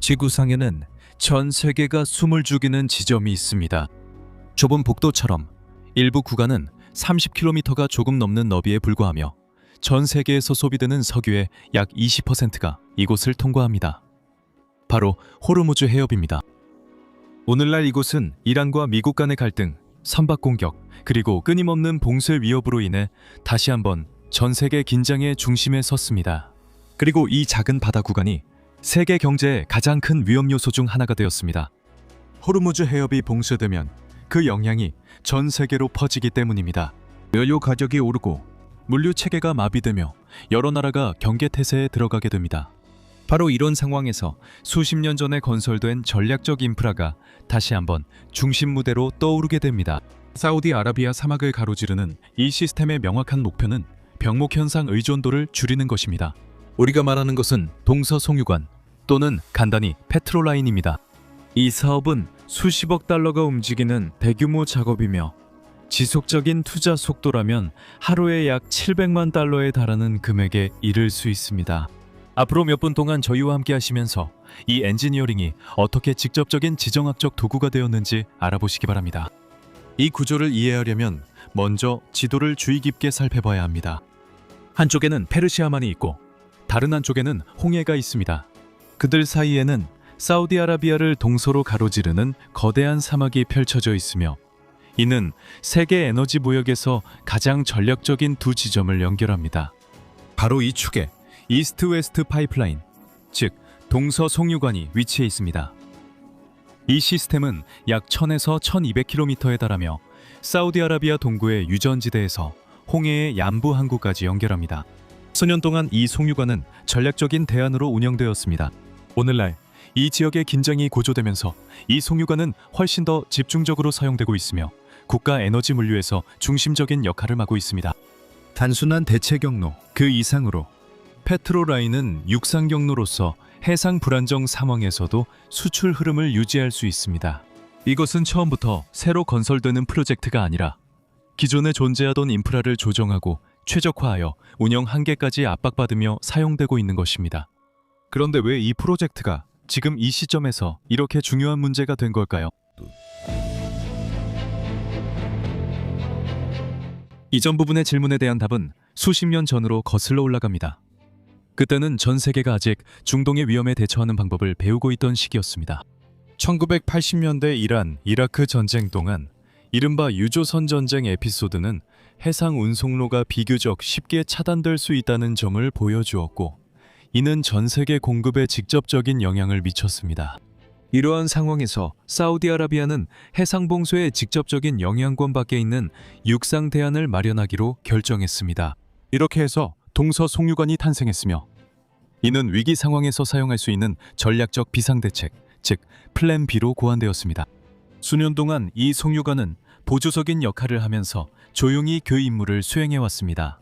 지구상에는 전 세계가 숨을 죽이는 지점이 있습니다. 좁은 복도처럼 일부 구간은 30km가 조금 넘는 너비에 불과하며 전 세계에서 소비되는 석유의 약 20%가 이곳을 통과합니다. 바로 호르무즈 해협입니다. 오늘날 이곳은 이란과 미국 간의 갈등, 선박 공격, 그리고 끊임없는 봉쇄 위협으로 인해 다시 한번 전 세계 긴장의 중심에 섰습니다. 그리고 이 작은 바다 구간이 세계 경제의 가장 큰 위험 요소 중 하나가 되었습니다. 호르무즈 해협이 봉쇄되면 그 영향이 전 세계로 퍼지기 때문입니다. 연료 가격이 오르고 물류 체계가 마비되며 여러 나라가 경계 태세에 들어가게 됩니다. 바로 이런 상황에서 수십 년 전에 건설된 전략적 인프라가 다시 한번 중심 무대로 떠오르게 됩니다. 사우디아라비아 사막을 가로지르는 이 시스템의 명확한 목표는 병목 현상 의존도를 줄이는 것입니다. 우리가 말하는 것은 동서송유관 또는 간단히 페트롤라인입니다. 이 사업은 수십억 달러가 움직이는 대규모 작업이며 지속적인 투자 속도라면 하루에 약 700만 달러에 달하는 금액에 이를 수 있습니다. 앞으로 몇 분 동안 저희와 함께 하시면서 이 엔지니어링이 어떻게 직접적인 지정학적 도구가 되었는지 알아보시기 바랍니다. 이 구조를 이해하려면 먼저 지도를 주의 깊게 살펴봐야 합니다. 한쪽에는 페르시아만이 있고 다른 한쪽에는 홍해가 있습니다. 그들 사이에는 사우디아라비아를 동서로 가로지르는 거대한 사막이 펼쳐져 있으며 이는 세계 에너지 무역에서 가장 전략적인 두 지점을 연결합니다. 바로 이 축에 이스트 웨스트 파이프라인, 즉 동서송유관이 위치해 있습니다. 이 시스템은 약 1000에서 1200km에 달하며 사우디아라비아 동부의 유전지대에서 홍해의 얀부 항구까지 연결합니다. 수년 동안 이 송유관은 전략적인 대안으로 운영되었습니다. 오늘날 이 지역의 긴장이 고조되면서 이 송유관은 훨씬 더 집중적으로 사용되고 있으며 국가 에너지 물류에서 중심적인 역할을 맡고 있습니다. 단순한 대체 경로 그 이상으로 페트로라인은 육상 경로로서 해상 불안정 상황에서도 수출 흐름을 유지할 수 있습니다. 이것은 처음부터 새로 건설되는 프로젝트가 아니라 기존에 존재하던 인프라를 조정하고 최적화하여 운영 한계까지 압박받으며 사용되고 있는 것입니다. 그런데 왜 이 프로젝트가 지금 이 시점에서 이렇게 중요한 문제가 된 걸까요? 이전 부분의 질문에 대한 답은 수십 년 전으로 거슬러 올라갑니다. 그때는 전 세계가 아직 중동의 위험에 대처하는 방법을 배우고 있던 시기였습니다. 1980년대 이란, 이라크 전쟁 동안 이른바 유조선 전쟁 에피소드는 해상 운송로가 비교적 쉽게 차단될 수 있다는 점을 보여주었고 이는 전 세계 공급에 직접적인 영향을 미쳤습니다. 이러한 상황에서 사우디아라비아는 해상 봉쇄에 직접적인 영향권 밖에 있는 육상 대안을 마련하기로 결정했습니다. 이렇게 해서 동서송유관이 탄생했으며 이는 위기 상황에서 사용할 수 있는 전략적 비상대책, 즉 플랜 B로 고안되었습니다. 수년 동안 이 송유관은 보조적인 역할을 하면서 조용히 그 임무를 수행해왔습니다.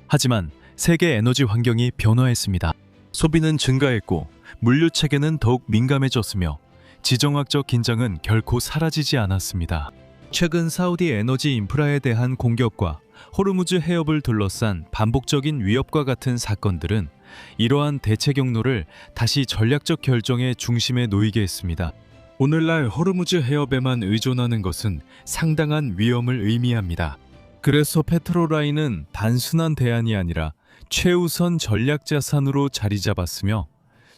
하지만 세계 에너지 환경이 변화했습니다. 소비는 증가했고 물류 체계는 더욱 민감해졌으며 지정학적 긴장은 결코 사라지지 않았습니다. 최근 사우디 에너지 인프라에 대한 공격과 호르무즈 해협을 둘러싼 반복적인 위협과 같은 사건들은 이러한 대체 경로를 다시 전략적 결정의 중심에 놓이게 했습니다. 오늘날 호르무즈 해협에만 의존하는 것은 상당한 위험을 의미합니다. 그래서 페트로라인은 단순한 대안이 아니라 최우선 전략 자산으로 자리 잡았으며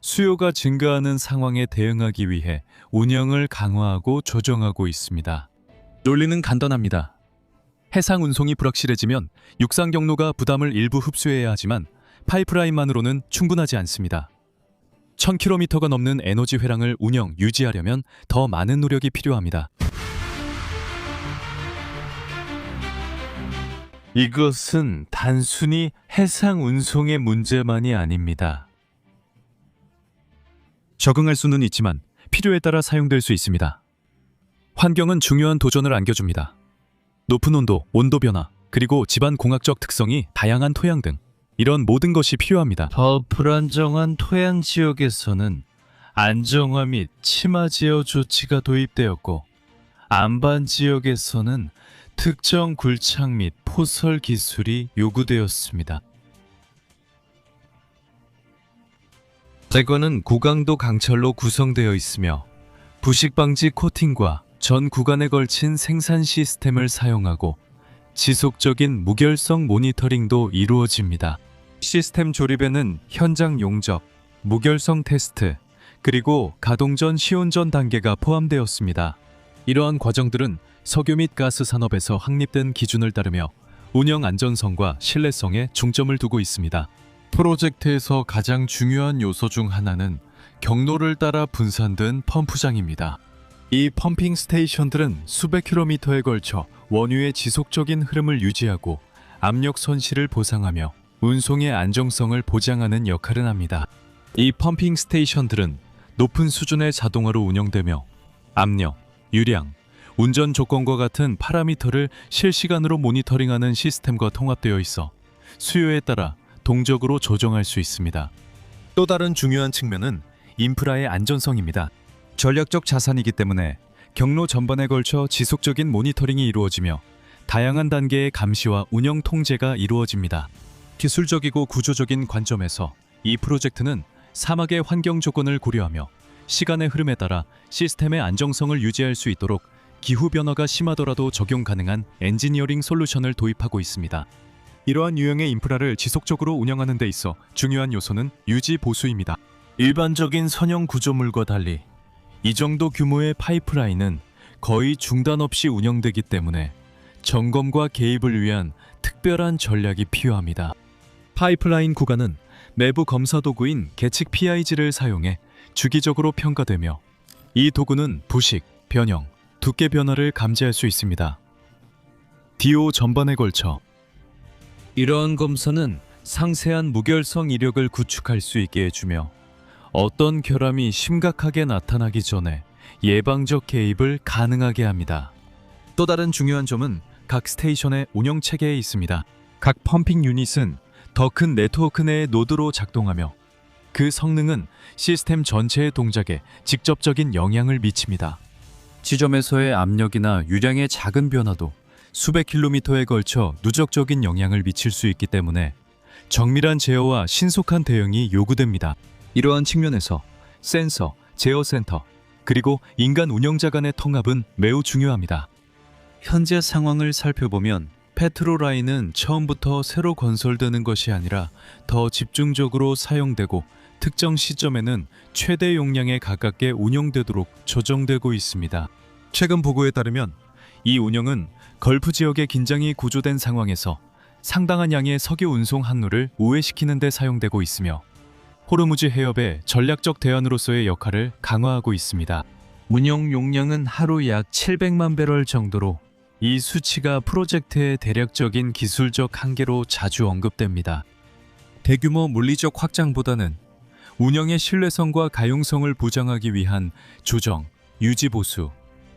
수요가 증가하는 상황에 대응하기 위해 운영을 강화하고 조정하고 있습니다. 논리는 간단합니다. 해상 운송이 불확실해지면 육상 경로가 부담을 일부 흡수해야 하지만 파이프라인만으로는 충분하지 않습니다. 1000km가 넘는 에너지 회랑을 운영, 유지하려면 더 많은 노력이 필요합니다. 이것은 단순히 해상 운송의 문제만이 아닙니다. 적응할 수는 있지만 필요에 따라 사용될 수 있습니다. 환경은 중요한 도전을 안겨줍니다. 높은 온도, 온도 변화, 그리고 집안 공학적 특성이 다양한 토양 등 이런 모든 것이 필요합니다. 더 불안정한 토양 지역에서는 안정화 및 침하 제어 조치가 도입되었고 안반 지역에서는 특정 굴착 및 포설 기술이 요구되었습니다. 제거는 고강도 강철로 구성되어 있으며 부식 방지 코팅과 전 구간에 걸친 생산 시스템을 사용하고 지속적인 무결성 모니터링도 이루어집니다. 시스템 조립에는 현장 용접, 무결성 테스트, 그리고 가동 전 시운전 단계가 포함되었습니다. 이러한 과정들은 석유 및 가스 산업에서 확립된 기준을 따르며 운영 안전성과 신뢰성에 중점을 두고 있습니다. 프로젝트에서 가장 중요한 요소 중 하나는 경로를 따라 분산된 펌프장입니다. 이 펌핑 스테이션들은 수백 킬로미터에 걸쳐 원유의 지속적인 흐름을 유지하고 압력 손실을 보상하며 운송의 안정성을 보장하는 역할을 합니다. 이 펌핑 스테이션들은 높은 수준의 자동화로 운영되며 압력, 유량, 운전 조건과 같은 파라미터를 실시간으로 모니터링하는 시스템과 통합되어 있어 수요에 따라 동적으로 조정할 수 있습니다. 또 다른 중요한 측면은 인프라의 안전성입니다. 전략적 자산이기 때문에 경로 전반에 걸쳐 지속적인 모니터링이 이루어지며 다양한 단계의 감시와 운영 통제가 이루어집니다. 기술적이고 구조적인 관점에서 이 프로젝트는 사막의 환경 조건을 고려하며 시간의 흐름에 따라 시스템의 안정성을 유지할 수 있도록 기후 변화가 심하더라도 적용 가능한 엔지니어링 솔루션을 도입하고 있습니다. 이러한 유형의 인프라를 지속적으로 운영하는 데 있어 중요한 요소는 유지 보수입니다. 일반적인 선형 구조물과 달리 이 정도 규모의 파이프라인은 거의 중단 없이 운영되기 때문에 점검과 개입을 위한 특별한 전략이 필요합니다. 파이프라인 구간은 내부 검사 도구인 계측 PIG를 사용해 주기적으로 평가되며 이 도구는 부식, 변형, 두께 변화를 감지할 수 있습니다. DO 전반에 걸쳐 이러한 검사는 상세한 무결성 이력을 구축할 수 있게 해주며 어떤 결함이 심각하게 나타나기 전에 예방적 개입을 가능하게 합니다. 또 다른 중요한 점은 각 스테이션의 운영 체계에 있습니다. 각 펌핑 유닛은 더 큰 네트워크 내의 노드로 작동하며 그 성능은 시스템 전체의 동작에 직접적인 영향을 미칩니다. 지점에서의 압력이나 유량의 작은 변화도 수백 킬로미터에 걸쳐 누적적인 영향을 미칠 수 있기 때문에 정밀한 제어와 신속한 대응이 요구됩니다. 이러한 측면에서 센서, 제어 센터, 그리고 인간 운영자 간의 통합은 매우 중요합니다. 현재 상황을 살펴보면 페트로라인은 처음부터 새로 건설되는 것이 아니라 더 집중적으로 사용되고 특정 시점에는 최대 용량에 가깝게 운영되도록 조정되고 있습니다. 최근 보고에 따르면 이 운영은 걸프 지역의 긴장이 고조된 상황에서 상당한 양의 석유 운송 항로를 우회시키는 데 사용되고 있으며 호르무즈 해협의 전략적 대안으로서의 역할을 강화하고 있습니다. 운영 용량은 하루 약 700만 배럴 정도로 이 수치가 프로젝트의 대략적인 기술적 한계로 자주 언급됩니다. 대규모 물리적 확장보다는 운영의 신뢰성과 가용성을 보장하기 위한 조정, 유지 보수,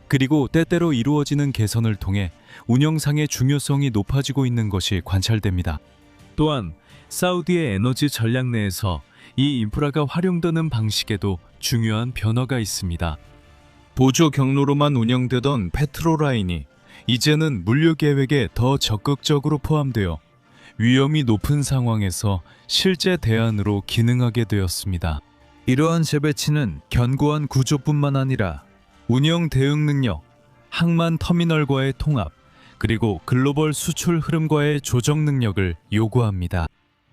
그리고 때때로 이루어지는 개선을 통해 운영상의 중요성이 높아지고 있는 것이 관찰됩니다. 또한 사우디의 에너지 전략 내에서 이 인프라가 활용되는 방식에도 중요한 변화가 있습니다. 보조 경로로만 운영되던 페트로라인이 이제는 물류 계획에 더 적극적으로 포함되어 위험이 높은 상황에서 실제 대안으로 기능하게 되었습니다. 이러한 재배치는 견고한 구조뿐만 아니라 운영 대응 능력, 항만 터미널과의 통합, 그리고 글로벌 수출 흐름과의 조정 능력을 요구합니다.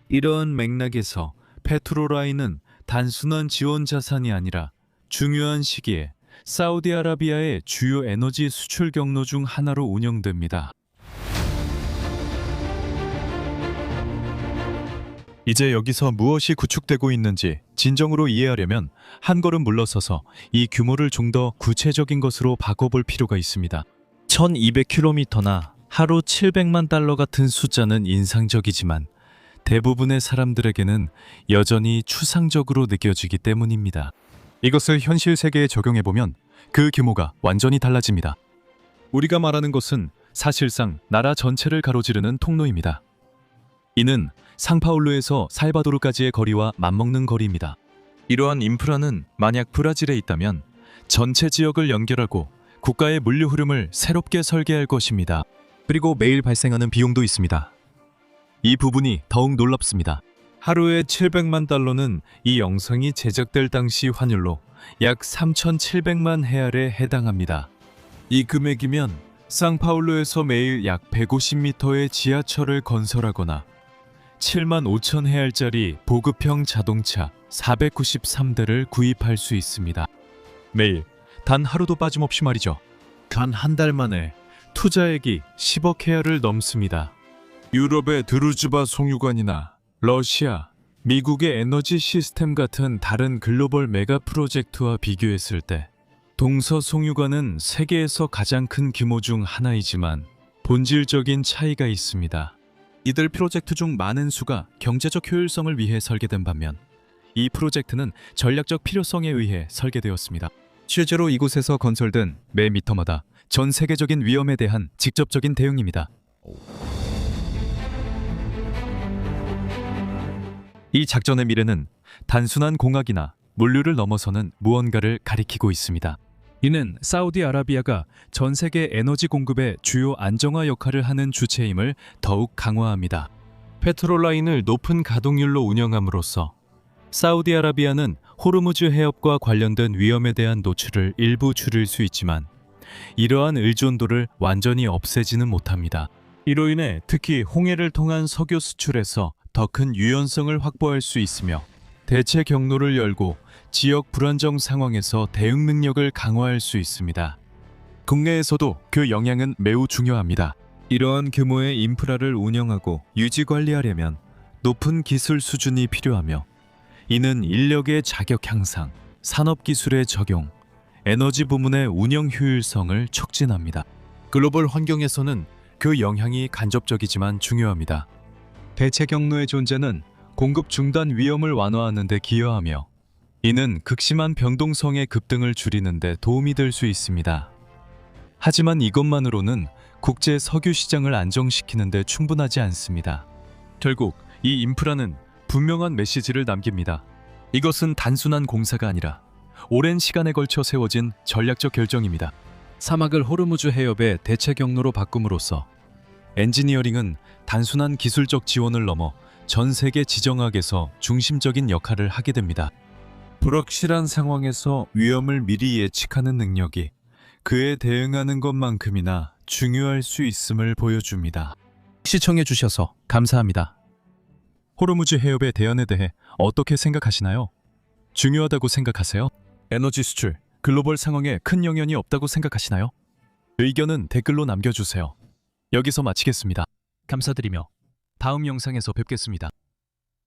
이러한 맥락에서 페트로라인은 단순한 지원 자산이 아니라 중요한 시기에 사우디아라비아의 주요 에너지 수출 경로 중 하나로 운영됩니다. 이제 여기서 무엇이 구축되고 있는지 진정으로 이해하려면 한 걸음 물러서서 이 규모를 좀 더 구체적인 것으로 바꿔볼 필요가 있습니다. 1200km나 하루 700만 달러 같은 숫자는 인상적이지만 대부분의 사람들에게는 여전히 추상적으로 느껴지기 때문입니다. 이것을 현실 세계에 적용해보면 그 규모가 완전히 달라집니다. 우리가 말하는 것은 사실상 나라 전체를 가로지르는 통로입니다. 이는 상파울루에서 살바도르까지의 거리와 맞먹는 거리입니다. 이러한 인프라는 만약 브라질에 있다면 전체 지역을 연결하고 국가의 물류 흐름을 새롭게 설계할 것입니다. 그리고 매일 발생하는 비용도 있습니다. 이 부분이 더욱 놀랍습니다. 하루에 700만 달러는 이 영상이 제작될 당시 환율로 약 3,700만 헤알에 해당합니다. 이 금액이면 상파울루에서 매일 약 150m의 지하철을 건설하거나 7만 5천 헤알짜리 보급형 자동차 493대를 구입할 수 있습니다. 매일 단 하루도 빠짐없이 말이죠. 단 한 달 만에 투자액이 10억 헤알을 넘습니다. 유럽의 드루즈바 송유관이나 러시아, 미국의 에너지 시스템 같은 다른 글로벌 메가 프로젝트와 비교했을 때 동서송유관은 세계에서 가장 큰 규모 중 하나이지만 본질적인 차이가 있습니다. 이들 프로젝트 중 많은 수가 경제적 효율성을 위해 설계된 반면 이 프로젝트는 전략적 필요성에 의해 설계되었습니다. 실제로 이곳에서 건설된 매 미터마다 전 세계적인 위험에 대한 직접적인 대응입니다. 이 작전의 미래는 단순한 공학이나 물류를 넘어서는 무언가를 가리키고 있습니다. 이는 사우디아라비아가 전 세계 에너지 공급의 주요 안정화 역할을 하는 주체임을 더욱 강화합니다. 페트롤라인을 높은 가동률로 운영함으로써 사우디아라비아는 호르무즈 해협과 관련된 위험에 대한 노출을 일부 줄일 수 있지만 이러한 의존도를 완전히 없애지는 못합니다. 이로 인해 특히 홍해를 통한 석유 수출에서 더 큰 유연성을 확보할 수 있으며 대체 경로를 열고 지역 불안정 상황에서 대응 능력을 강화할 수 있습니다. 국내에서도 그 영향은 매우 중요합니다. 이러한 규모의 인프라를 운영하고 유지 관리하려면 높은 기술 수준이 필요하며 이는 인력의 자격 향상, 산업 기술의 적용, 에너지 부문의 운영 효율성을 촉진합니다. 글로벌 환경에서는 그 영향이 간접적이지만 중요합니다. 대체 경로의 존재는 공급 중단 위험을 완화하는 데 기여하며 이는 극심한 변동성의 급등을 줄이는 데 도움이 될 수 있습니다. 하지만 이것만으로는 국제 석유 시장을 안정시키는 데 충분하지 않습니다. 결국 이 인프라는 분명한 메시지를 남깁니다. 이것은 단순한 공사가 아니라 오랜 시간에 걸쳐 세워진 전략적 결정입니다. 사막을 호르무즈 해협의 대체 경로로 바꿈으로써 엔지니어링은 단순한 기술적 지원을 넘어 전 세계 지정학에서 중심적인 역할을 하게 됩니다. 불확실한 상황에서 위험을 미리 예측하는 능력이 그에 대응하는 것만큼이나 중요할 수 있음을 보여줍니다. 시청해 주셔서 감사합니다. 호르무즈 해협의 대안에 대해 어떻게 생각하시나요? 중요하다고 생각하세요? 에너지 수출, 글로벌 상황에 큰 영향이 없다고 생각하시나요? 의견은 댓글로 남겨주세요. 여기서 마치겠습니다. 감사드리며 다음 영상에서 뵙겠습니다.